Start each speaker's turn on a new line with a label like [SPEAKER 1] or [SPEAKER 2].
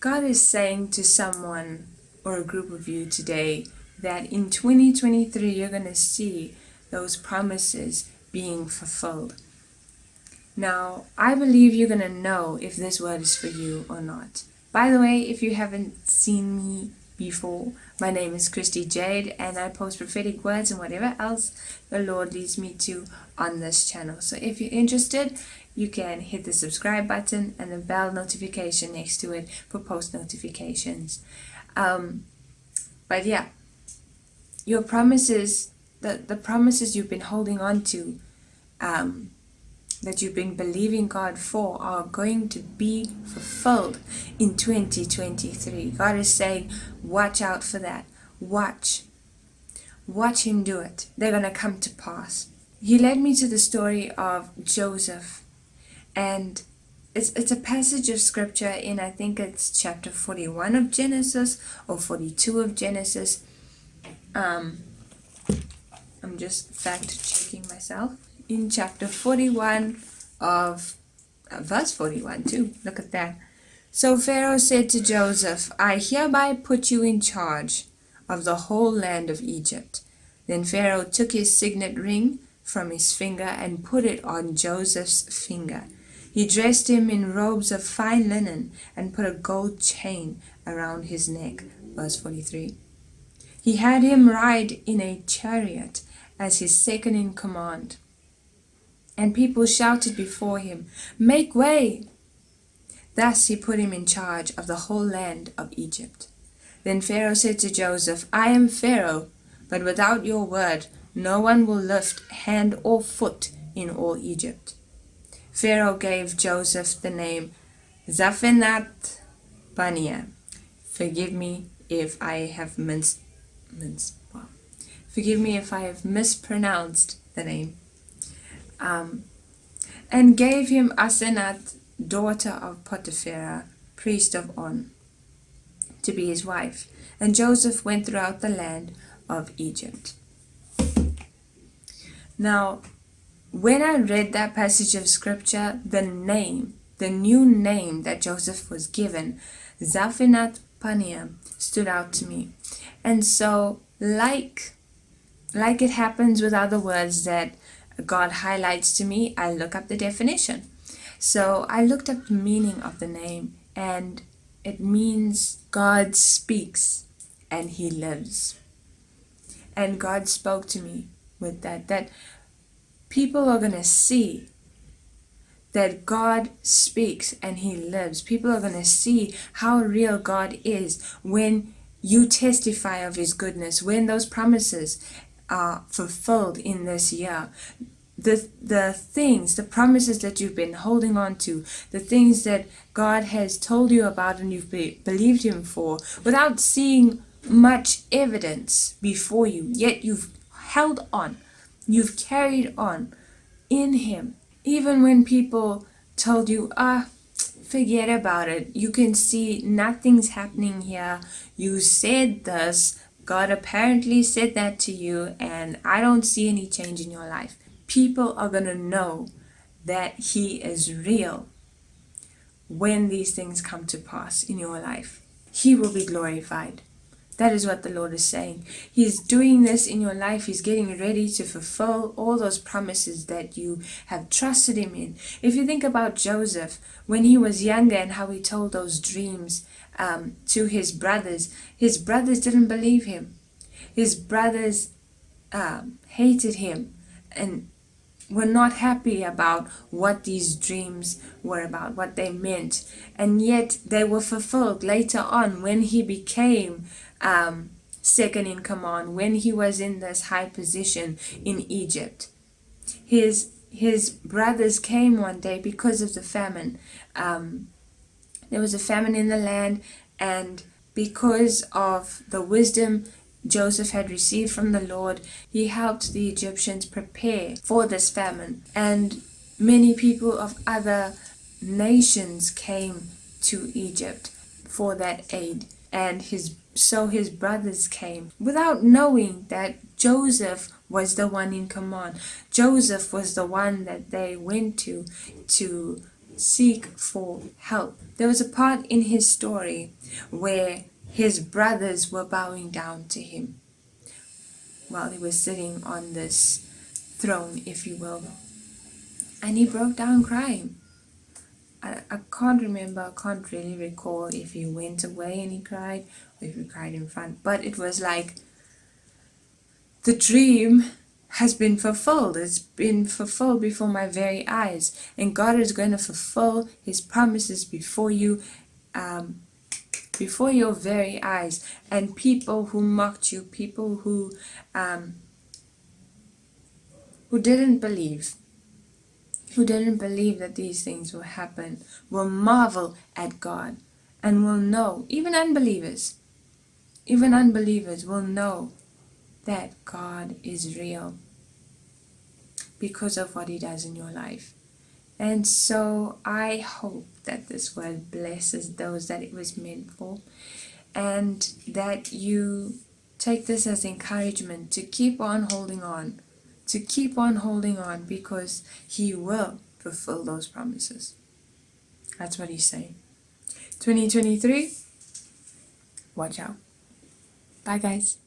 [SPEAKER 1] God is saying to someone or a group of you today that in 2023 you're going to see those promises being fulfilled. Now, I believe you're going to know if this word is for you or not. By the way, if you haven't seen me before, my name is Kristy Jade, and I post prophetic words and whatever else the Lord leads me to on this channel. So if you're interested, you can hit the subscribe button and the bell notification next to it for post notifications. But yeah, your promises, the promises you've been holding on to, that you've been believing God for, are going to be fulfilled in 2023. God is saying, watch out for that. Watch him do it. They're going to come to pass. He led me to the story of Joseph, and it's a passage of scripture in, I think it's chapter 41 of Genesis or 42 of Genesis. I'm just fact checking myself. In chapter 41 of verse 41 too. Look at that. So Pharaoh said to Joseph, I hereby put you in charge of the whole land of Egypt. Then Pharaoh took his signet ring from his finger and put it on Joseph's finger. He dressed him in robes of fine linen and put a gold chain around his neck. Verse 43. He had him ride in a chariot as his second in command. And people shouted before him, Make way! Thus he put him in charge of the whole land of Egypt. Then Pharaoh said to Joseph, I am Pharaoh, but without your word no one will lift hand or foot in all Egypt. Pharaoh gave Joseph the name Zaphenath-Paneah. Forgive me if I have mispronounced the name. And gave him Asenath, daughter of Potiphera, priest of On, to be his wife. And Joseph went throughout the land of Egypt. Now, when I read that passage of scripture, the new name that Joseph was given, Zaphenath-Paneah, stood out to me. And so, like it happens with other words that God highlights to me, I look up the definition. So I looked up the meaning of the name, and it means God speaks and he lives. And God spoke to me with that people are going to see that God speaks and he lives. People are going to see how real God is when you testify of his goodness, when those promises are fulfilled in this year. The things, the promises that you've been holding on to, the things that God has told you about and you've believed him for, without seeing much evidence before you, yet you've held on, you've carried on in him. Even when people told you, forget about it, you can see nothing's happening here, you said this, God apparently said that to you, and I don't see any change in your life. People are going to know that he is real when these things come to pass in your life. He will be glorified. That is what the Lord is saying. He's doing this in your life. He's getting ready to fulfill all those promises that you have trusted him in. If you think about Joseph, when he was younger and how he told those dreams to his brothers didn't believe him. His brothers hated him and were not happy about what these dreams were about, what they meant. And yet they were fulfilled later on when he became second in command, when he was in this high position in Egypt. His brothers came one day because of the famine. There was a famine in the land, and because of the wisdom Joseph had received from the Lord, he helped the Egyptians prepare for this famine. And many people of other nations came to Egypt for that aid. And his brothers came without knowing that Joseph was the one in command. Joseph was the one that they went to seek for help. There was a part in his story where his brothers were bowing down to him while he was sitting on this throne, if you will. And he broke down crying. I can't remember, I can't really recall if he went away and he cried or if he cried in front. But it was like the dream has been fulfilled. It's been fulfilled before my very eyes. And God is going to fulfill his promises before you, before your very eyes. And people who mocked you, people who didn't believe, that these things will happen, will marvel at God and will know, even unbelievers will know that God is real because of what he does in your life. And so I hope that this word blesses those that it was meant for, and that you take this as encouragement to keep on holding on, because he will fulfill those promises. That's what he's saying. 2023, watch out. Bye guys.